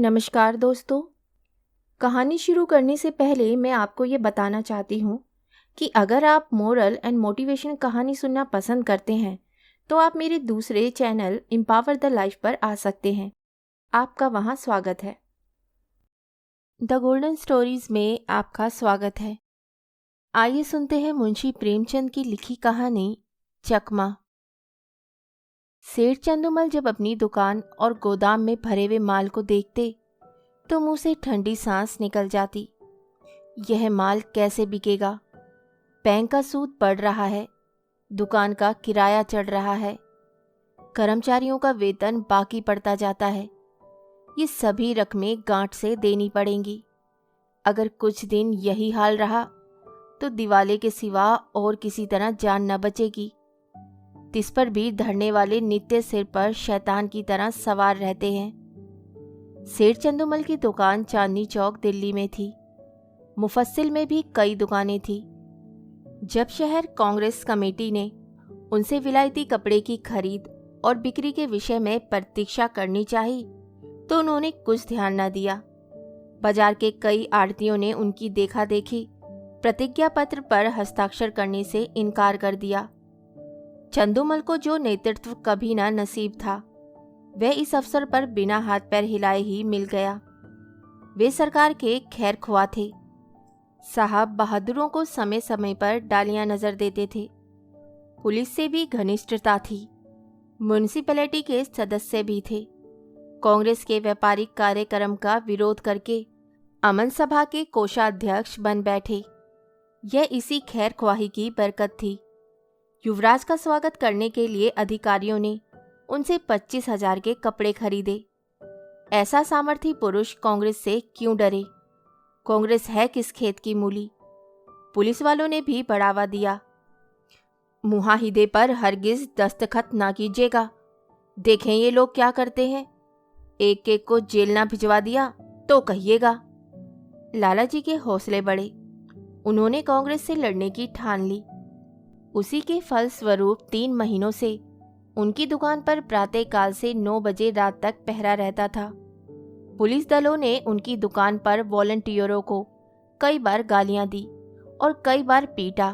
नमस्कार दोस्तों। कहानी शुरू करने से पहले मैं आपको ये बताना चाहती हूँ कि अगर आप मोरल एंड मोटिवेशन कहानी सुनना पसंद करते हैं तो आप मेरे दूसरे चैनल एम्पावर द लाइफ पर आ सकते हैं। आपका वहाँ स्वागत है। द गोल्डन स्टोरीज में आपका स्वागत है। आइए सुनते हैं मुंशी प्रेमचंद की लिखी कहानी चकमा। सेठ चंदूमल जब अपनी दुकान और गोदाम में भरे हुए माल को देखते तो मुंह से ठंडी सांस निकल जाती। यह माल कैसे बिकेगा? बैंक का सूद बढ़ रहा है, दुकान का किराया चढ़ रहा है, कर्मचारियों का वेतन बाकी पड़ता जाता है। ये सभी रकमें गांठ से देनी पड़ेंगी। अगर कुछ दिन यही हाल रहा तो दिवाले के सिवा और किसी तरह जान न बचेगी। तिस पर भी धरने वाले नित्य सिर पर शैतान की तरह सवार रहते हैं। सेठ चंदूमल की दुकान चांदनी चौक दिल्ली में थी। मुफस्सिल में भी कई दुकानें थी। जब शहर कांग्रेस कमेटी ने उनसे विलायती कपड़े की खरीद और बिक्री के विषय में प्रतीक्षा करनी चाहिए तो उन्होंने कुछ ध्यान न दिया। बाजार के कई आड़तियों ने उनकी देखा देखी प्रतिज्ञा पत्र पर हस्ताक्षर करने से इनकार कर दिया। चंदूमल को जो नेतृत्व कभी न नसीब था वह इस अवसर पर बिना हाथ पैर हिलाए ही मिल गया। वे सरकार के खैर ख्वाह थे। साहब बहादुरों को समय समय पर डालियां नजर देते थे। पुलिस से भी घनिष्ठता थी। म्युनिसिपैलिटी के सदस्य भी थे। कांग्रेस के व्यापारिक कार्यक्रम का विरोध करके अमन सभा के कोषाध्यक्ष बन बैठे। यह इसी खैर ख्वाही की बरकत थी। युवराज का स्वागत करने के लिए अधिकारियों ने उनसे 25,000 के कपड़े खरीदे। ऐसा सामर्थी पुरुष कांग्रेस से क्यों डरे? कांग्रेस है किस खेत की मूली? पुलिस वालों ने भी बढ़ावा दिया। मुहाहिदे पर हरगिज दस्तखत ना कीजिएगा। देखें ये लोग क्या करते हैं। एक एक को जेल ना भिजवा दिया तो कहिएगा। लालाजी के हौसले बढ़े। उन्होंने कांग्रेस से लड़ने की ठान ली। उसी के फलस्वरूप 3 महीनों से उनकी दुकान पर प्रातःकाल से 9 बजे रात तक पहरा रहता था। पुलिस दलों ने उनकी दुकान पर वॉलंटियरों को कई बार गालियां दी और कई बार पीटा।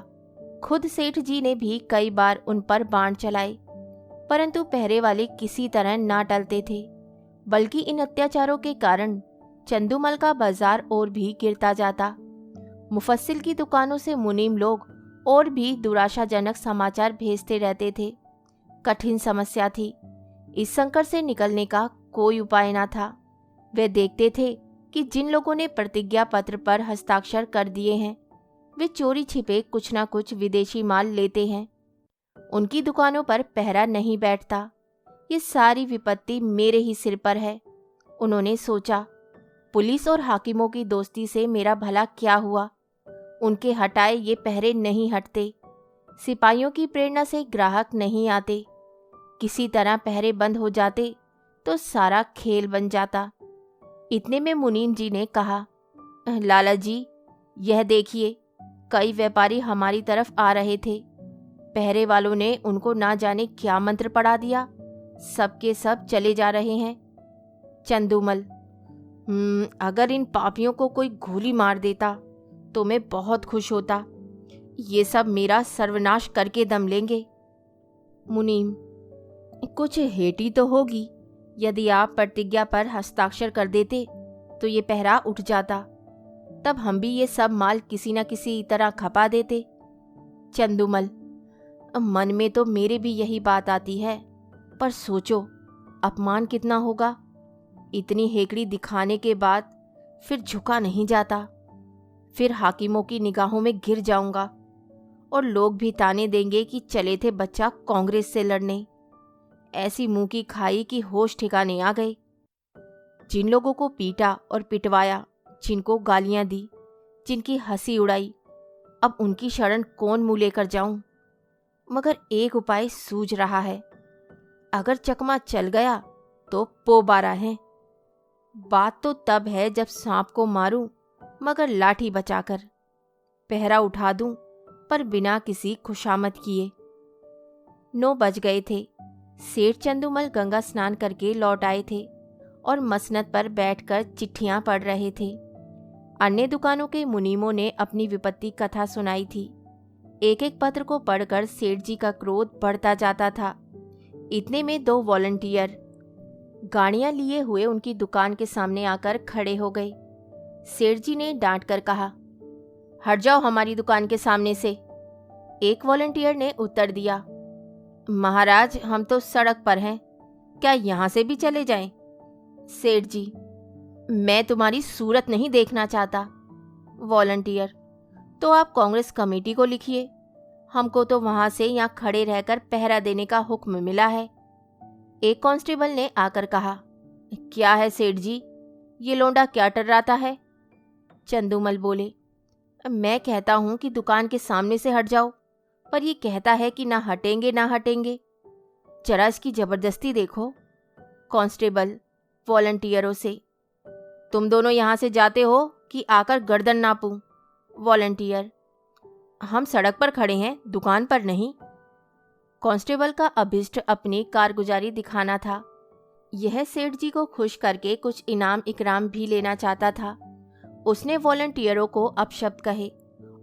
खुद सेठ जी ने भी कई बार उन पर बाण चलाए, परंतु पहरे वाले किसी तरह ना टलते थे। बल्कि इन अत्याचारों के कारण चंदूमल का बाजार और भी गिरता जाता। मुफस्सिल की दुकानों से मुनीम लोग और भी दुराशाजनक समाचार भेजते रहते थे। कठिन समस्या थी। इस संकट से निकलने का कोई उपाय ना था। वे देखते थे कि जिन लोगों ने प्रतिज्ञा पत्र पर हस्ताक्षर कर दिए हैं वे चोरी छिपे कुछ ना कुछ विदेशी माल लेते हैं। उनकी दुकानों पर पहरा नहीं बैठता। ये सारी विपत्ति मेरे ही सिर पर है। उन्होंने सोचा, पुलिस और हाकिमों की दोस्ती से मेरा भला क्या हुआ? उनके हटाए ये पहरे नहीं हटते। सिपाहियों की प्रेरणा से ग्राहक नहीं आते। किसी तरह पहरे बंद हो जाते तो सारा खेल बन जाता। इतने में मुनीम जी ने कहा, लाला जी, यह देखिए, कई व्यापारी हमारी तरफ आ रहे थे। पहरे वालों ने उनको ना जाने क्या मंत्र पढ़ा दिया। सबके सब चले जा रहे हैं। चंदूमल, अगर इन पापियों को कोई गोली मार देता तो मैं बहुत खुश होता। ये सब मेरा सर्वनाश करके दम लेंगे। मुनीम, कुछ हेटी तो होगी। यदि आप प्रतिज्ञा पर हस्ताक्षर कर देते तो ये पहरा उठ जाता। तब हम भी ये सब माल किसी न किसी तरह खपा देते। चंदूमल, मन में तो मेरे भी यही बात आती है, पर सोचो अपमान कितना होगा। इतनी हेकड़ी दिखाने के बाद फिर झुका नहीं जाता। फिर हाकिमों की निगाहों में गिर जाऊंगा और लोग भी ताने देंगे कि चले थे बच्चा कांग्रेस से लड़ने। ऐसी मुंह की खाई कि होश ठिकाने आ गए। जिन लोगों को पीटा और पिटवाया, जिनको गालियां दी, जिनकी हंसी उड़ाई, अब उनकी शरण कौन मुंह लेकर जाऊं? मगर एक उपाय सूझ रहा है। अगर चकमा चल गया तो पोबारा है। बात तो तब है जब सांप को मारूं मगर लाठी बचाकर। पहरा उठा दूं पर बिना किसी खुशामद किए। 9 बज गए थे। सेठ चंदूमल गंगा स्नान करके लौट आए थे और मसनद पर बैठकर चिट्ठियां पढ़ रहे थे। अन्य दुकानों के मुनीमों ने अपनी विपत्ति कथा सुनाई थी। एक एक पत्र को पढ़कर सेठ जी का क्रोध बढ़ता जाता था। इतने में 2 वॉलंटियर गाड़ियां लिए हुए उनकी दुकान के सामने आकर खड़े हो गए। सेठ जी ने डांट कर कहा, हट जाओ हमारी दुकान के सामने से। एक वॉलंटियर ने उत्तर दिया, महाराज हम तो सड़क पर हैं, क्या यहाँ से भी चले जाएं? सेठ जी, मैं तुम्हारी सूरत नहीं देखना चाहता। वॉलंटियर, तो आप कांग्रेस कमेटी को लिखिए, हमको तो वहां से यहाँ खड़े रहकर पहरा देने का हुक्म मिला है। एक कांस्टेबल ने आकर कहा, क्या है सेठ जी, ये लोंडा क्या टर्राता है? चंदूमल बोले, मैं कहता हूं कि दुकान के सामने से हट जाओ, पर ये कहता है कि ना हटेंगे ना हटेंगे। जरा इसकी जबरदस्ती देखो। कांस्टेबल वॉलंटियरों से, तुम दोनों यहाँ से जाते हो कि आकर गर्दन नापूं? वॉलंटियर, हम सड़क पर खड़े हैं, दुकान पर नहीं। कांस्टेबल का अभिष्ट अपनी कारगुजारी दिखाना था। यह सेठ जी को खुश करके कुछ इनाम इकराम भी लेना चाहता था। उसने वॉलंटियरों को अपशब्द कहे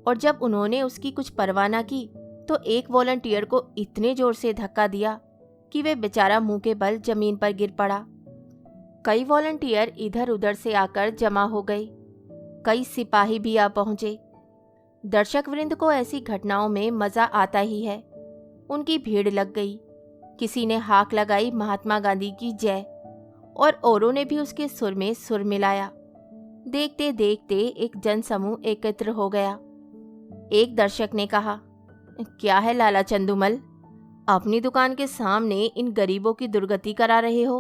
और जब उन्होंने उसकी कुछ परवाह न की तो एक वॉलंटियर को इतने जोर से धक्का दिया कि वे बेचारा मुंह के बल जमीन पर गिर पड़ा। कई वॉलंटियर इधर उधर से आकर जमा हो गए। कई सिपाही भी आ पहुंचे। दर्शक वृंद को ऐसी घटनाओं में मजा आता ही है। उनकी भीड़ लग गई। किसी ने हाक लगाई महात्मा गांधी की जय और औरों ने भी उसके सुर में सुर मिलाया। देखते देखते एक जनसमूह एकत्र हो गया। एक दर्शक ने कहा, क्या है लाला चंदूमल, अपनी दुकान के सामने इन गरीबों की दुर्गति करा रहे हो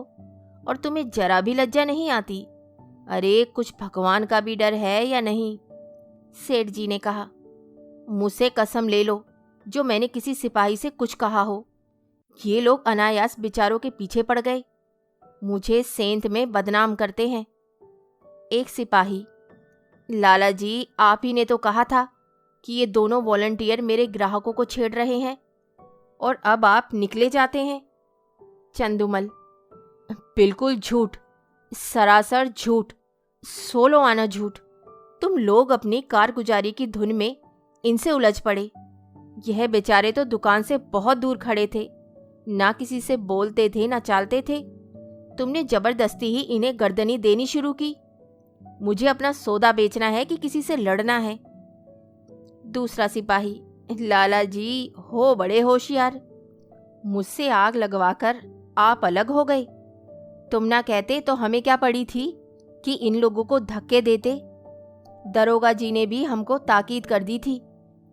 और तुम्हें जरा भी लज्जा नहीं आती? अरे कुछ भगवान का भी डर है या नहीं? सेठ जी ने कहा, मुझसे कसम ले लो जो मैंने किसी सिपाही से कुछ कहा हो। ये लोग अनायास बेचारों के पीछे पड़ गए, मुझे सेंध में बदनाम करते हैं। एक सिपाही, लाला जी आप ही ने तो कहा था कि ये दोनों वॉलंटियर मेरे ग्राहकों को छेड़ रहे हैं और अब आप निकले जाते हैं। चंदूमल, बिल्कुल झूठ, सरासर झूठ, 16 आना झूठ। तुम लोग अपनी कारगुजारी की धुन में इनसे उलझ पड़े। यह बेचारे तो दुकान से बहुत दूर खड़े थे, ना किसी से बोलते थे ना चालते थे। तुमने जबरदस्ती ही इन्हें गर्दनी देनी शुरू की। मुझे अपना सौदा बेचना है कि किसी से लड़ना है? दूसरा सिपाही, लाला जी हो बड़े होशियार, मुझसे आग लगवाकर आप अलग हो गए। तुम ना कहते तो हमें क्या पड़ी थी कि इन लोगों को धक्के देते। दरोगा जी ने भी हमको ताकीद कर दी थी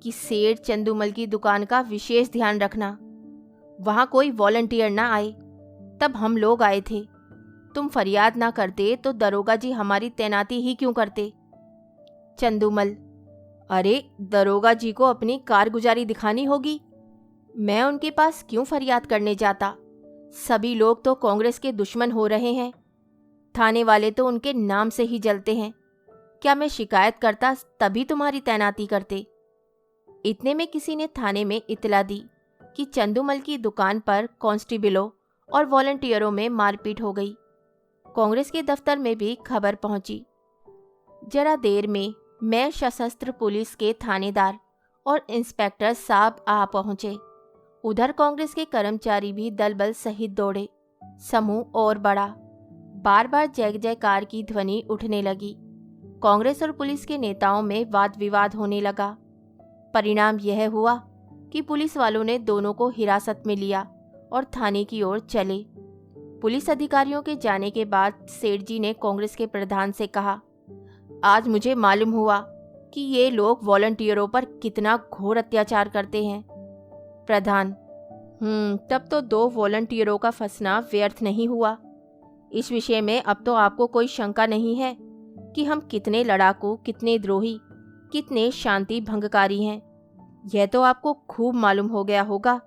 कि सेठ चंदूमल की दुकान का विशेष ध्यान रखना, वहां कोई वॉलंटियर ना आए। तब हम लोग आए थे। तुम फरियाद ना करते तो दरोगा जी हमारी तैनाती ही क्यों करते? चंदूमल, अरे दरोगा जी को अपनी कारगुजारी दिखानी होगी, मैं उनके पास क्यों फरियाद करने जाता? सभी लोग तो कांग्रेस के दुश्मन हो रहे हैं, थाने वाले तो उनके नाम से ही जलते हैं। क्या मैं शिकायत करता तभी तुम्हारी तैनाती करते? इतने में किसी ने थाने में इतला दी कि चंदूमल की दुकान पर कांस्टेबलों और वॉलंटियरों में मारपीट हो गई। कांग्रेस के दफ्तर में भी खबर पहुंची। जरा देर में मैं सशस्त्र पुलिस के थानेदार और इंस्पेक्टर साहब आ पहुंचे। उधर कांग्रेस के कर्मचारी भी दल बल सहित दौड़े। समूह और बढ़ा। बार बार जय जयकार की ध्वनि उठने लगी। कांग्रेस और पुलिस के नेताओं में वाद विवाद होने लगा। परिणाम यह हुआ कि पुलिस वालों ने दोनों को हिरासत में लिया और थाने की ओर चले। पुलिस अधिकारियों के जाने के बाद सेठ जी ने कांग्रेस के प्रधान से कहा, आज मुझे मालूम हुआ कि ये लोग वॉलंटियरों पर कितना घोर अत्याचार करते हैं। प्रधान, तब तो 2 वॉलंटियरों का फंसना व्यर्थ नहीं हुआ। इस विषय में अब तो आपको कोई शंका नहीं है कि हम कितने लड़ाकू, कितने द्रोही, कितने शांति भंगकारी हैं। यह तो आपको खूब मालूम हो गया होगा।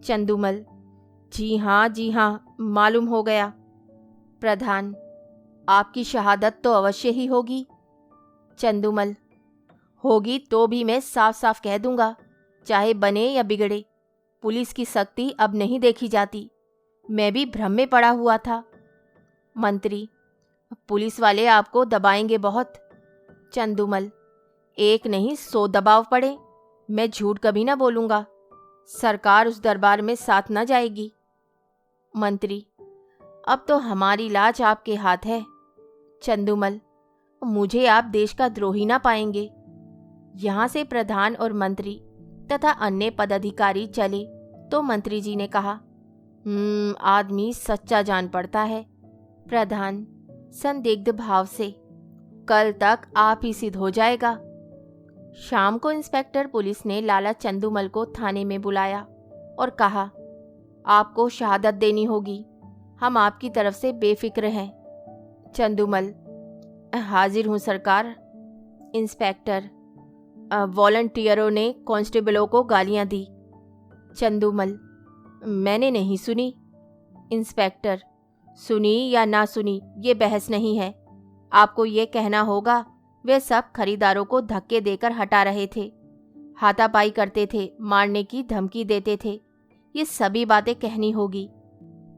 चंदूमल, जी हाँ, मालूम हो गया। प्रधान, आपकी शहादत तो अवश्य ही होगी। चंदूमल, होगी तो भी मैं साफ साफ कह दूंगा, चाहे बने या बिगड़े। पुलिस की सख्ती अब नहीं देखी जाती। मैं भी भ्रम में पड़ा हुआ था। मंत्री, पुलिस वाले आपको दबाएंगे बहुत। चंदूमल, एक नहीं 100 दबाव पड़े, मैं झूठ कभी ना बोलूँगा। सरकार उस दरबार में साथ न जाएगी। मंत्री, अब तो हमारी लाज आपके हाथ है। चंदूमल, मुझे आप देश का द्रोही ना पाएंगे। यहाँ से प्रधान और मंत्री तथा अन्य पदाधिकारी चले तो मंत्री जी ने कहा, आदमी सच्चा जान पड़ता है। प्रधान संदिग्ध भाव से, कल तक आप ही सिद्ध हो जाएगा। शाम को इंस्पेक्टर पुलिस ने लाला चंदूमल को थाने में बुलाया और कहा, आपको शहादत देनी होगी, हम आपकी तरफ से बेफिक्र हैं। चंदूमल, हाजिर हूँ सरकार। इंस्पेक्टर, वॉलंटियरों ने कांस्टेबलों को गालियां दी। चंदूमल, मैंने नहीं सुनी। इंस्पेक्टर, सुनी या ना सुनी ये बहस नहीं है, आपको ये कहना होगा वे सब खरीदारों को धक्के देकर हटा रहे थे, हाथापाई करते थे, मारने की धमकी देते थे, ये सभी बातें कहनी होगी।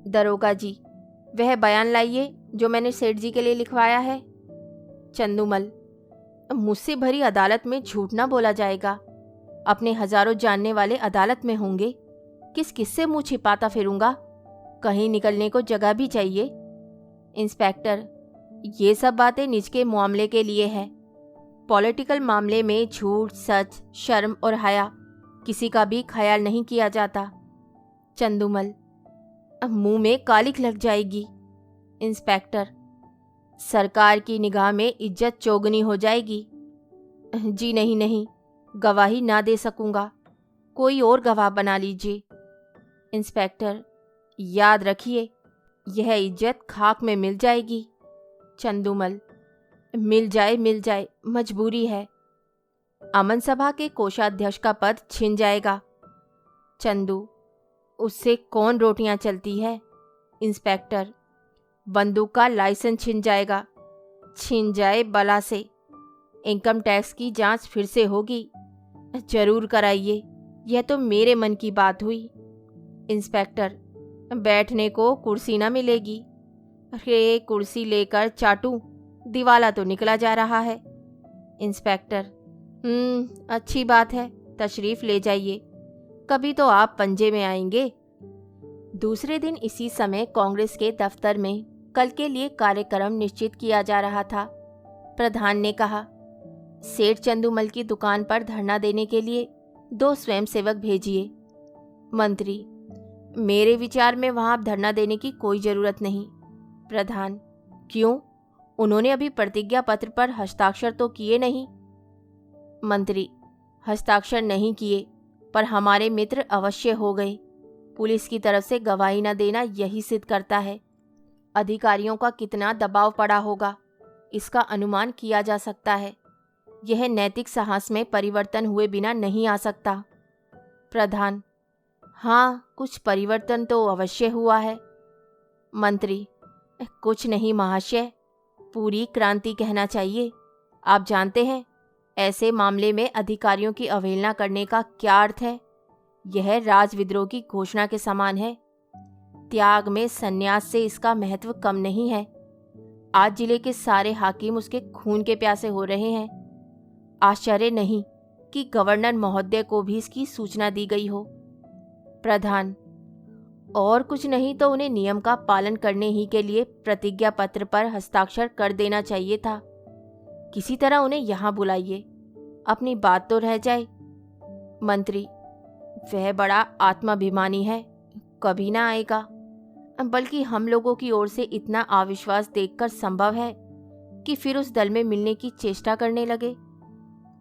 दरोगा जी, वह बयान लाइए जो मैंने सेठ जी के लिए लिखवाया है। चंदूमल, मुझसे भरी अदालत में झूठ ना बोला जाएगा। अपने हजारों जानने वाले अदालत में होंगे, किस किस से मुंह छिपाता फिरूंगा, कहीं निकलने को जगह भी चाहिए। इंस्पेक्टर, ये सब बातें निज के मामले के लिए है। पॉलिटिकल मामले में झूठ, सच, शर्म और हया किसी का भी ख्याल नहीं किया जाता। चंदूमल, मुंह में कालिख लग जाएगी। इंस्पेक्टर, सरकार की निगाह में इज्जत चौगनी हो जाएगी। जी नहीं, गवाही ना दे सकूंगा, कोई और गवाह बना लीजिए। इंस्पेक्टर, याद रखिए यह इज्जत खाक में मिल जाएगी। चंदूमल, मिल जाए, मजबूरी है। अमन सभा के कोषाध्यक्ष का पद छिन जाएगा। चंदू, उससे कौन रोटियां चलती है। इंस्पेक्टर, बंदूक का लाइसेंस छिन जाएगा। छिन जाए बला से। इनकम टैक्स की जांच फिर से होगी, जरूर कराइए, यह तो मेरे मन की बात हुई। इंस्पेक्टर, बैठने को कुर्सी ना मिलेगी। अरे कुर्सी लेकर चाटूं, दिवाला तो निकला जा रहा है। इंस्पेक्टर, अच्छी बात है, तशरीफ ले जाइए, कभी तो आप पंजे में आएंगे। दूसरे दिन इसी समय कांग्रेस के दफ्तर में कल के लिए कार्यक्रम निश्चित किया जा रहा था। प्रधान ने कहा, सेठ चंदूमल की दुकान पर धरना देने के लिए 2 स्वयंसेवक भेजिए। मंत्री, मेरे विचार में वहां धरना देने की कोई जरूरत नहीं। प्रधान, क्यों? उन्होंने अभी प्रतिज्ञा पत्र पर हस्ताक्षर तो किए नहीं। मंत्री, हस्ताक्षर नहीं किए, पर हमारे मित्र अवश्य हो गए। पुलिस की तरफ से गवाही न देना यही सिद्ध करता है अधिकारियों का कितना दबाव पड़ा होगा, इसका अनुमान किया जा सकता है। यह नैतिक साहस में परिवर्तन हुए बिना नहीं आ सकता। प्रधान, हाँ, कुछ परिवर्तन तो अवश्य हुआ है। मंत्री, कुछ नहीं महाशय, पूरी क्रांति कहना चाहिए। आप जानते हैं ऐसे मामले में अधिकारियों की अवहेलना करने का क्या अर्थ है। यह राजविद्रोह की घोषणा के समान है। त्याग में संन्यास से इसका महत्व कम नहीं है। आज जिले के सारे हाकिम उसके खून के प्यासे हो रहे हैं। आश्चर्य नहीं कि गवर्नर महोदय को भी इसकी सूचना दी गई हो। प्रधान, और कुछ नहीं तो उन्हें नियम का पालन करने ही के लिए प्रतिज्ञा पत्र पर हस्ताक्षर कर देना चाहिए था। किसी तरह उन्हें यहाँ बुलाइए, अपनी बात तो रह जाए। मंत्री, वह बड़ा आत्माभिमानी है, कभी ना आएगा। बल्कि हम लोगों की ओर से इतना अविश्वास देखकर संभव है कि फिर उस दल में मिलने की चेष्टा करने लगे।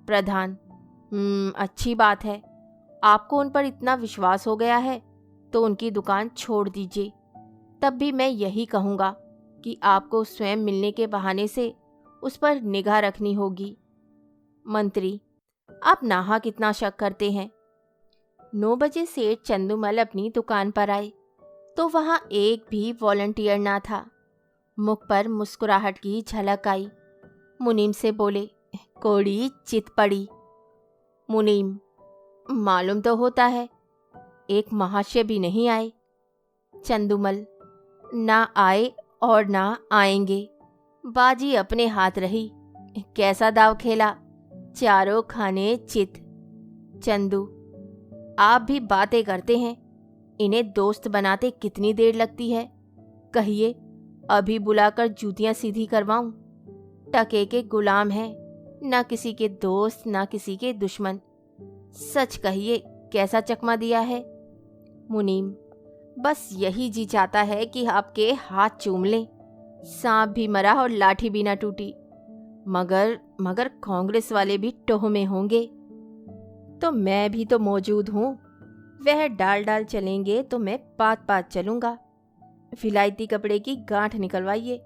प्रधान, अच्छी बात है। आपको उन पर इतना विश्वास हो गया है तो उनकी दुकान छोड़ दीजिए। तब भी मैं यही कहूँगा कि आपको स्वयं मिलने के बहाने से उस पर निगाह रखनी होगी। मंत्री, आप नाहक कितना शक करते हैं। 9 बजे सेठ चंदूमल अपनी दुकान पर आए तो वहां एक भी वॉलंटियर ना था। मुख पर मुस्कुराहट की झलक आई। मुनीम से बोले, कोड़ी चित पड़ी। मुनीम, मालूम तो होता है, एक महाशय भी नहीं आए। चंदूमल, ना आए और ना आएंगे। बाजी अपने हाथ रही। कैसा दाव खेला, चारों खाने चित। चंदू, आप भी बातें करते हैं, इन्हें दोस्त बनाते कितनी देर लगती है? कहिए, अभी बुलाकर जूतियां सीधी करवाऊं? टके के गुलाम हैं, ना किसी के दोस्त ना किसी के दुश्मन। सच कहिए, कैसा चकमा दिया है? मुनीम, बस यही जी चाहता है कि आपके हाथ चूम लें। सांप भी मरा और लाठी भी ना टूटी। मगर कांग्रेस वाले भी टोह में होंगे। तो मैं भी तो मौजूद हूँ। वह डाल डाल चलेंगे तो मैं पात पात चलूंगा। विलायती कपड़े की गांठ निकलवाइए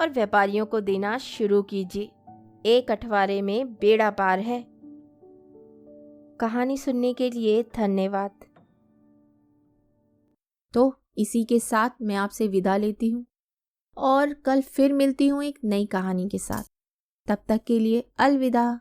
और व्यापारियों को देना शुरू कीजिए। एक अठवारे में बेड़ा पार है। कहानी सुनने के लिए धन्यवाद। तो इसी के साथ मैं आपसे विदा लेती हूँ और कल फिर मिलती हूँ एक नई कहानी के साथ। तब तक के लिए अलविदा।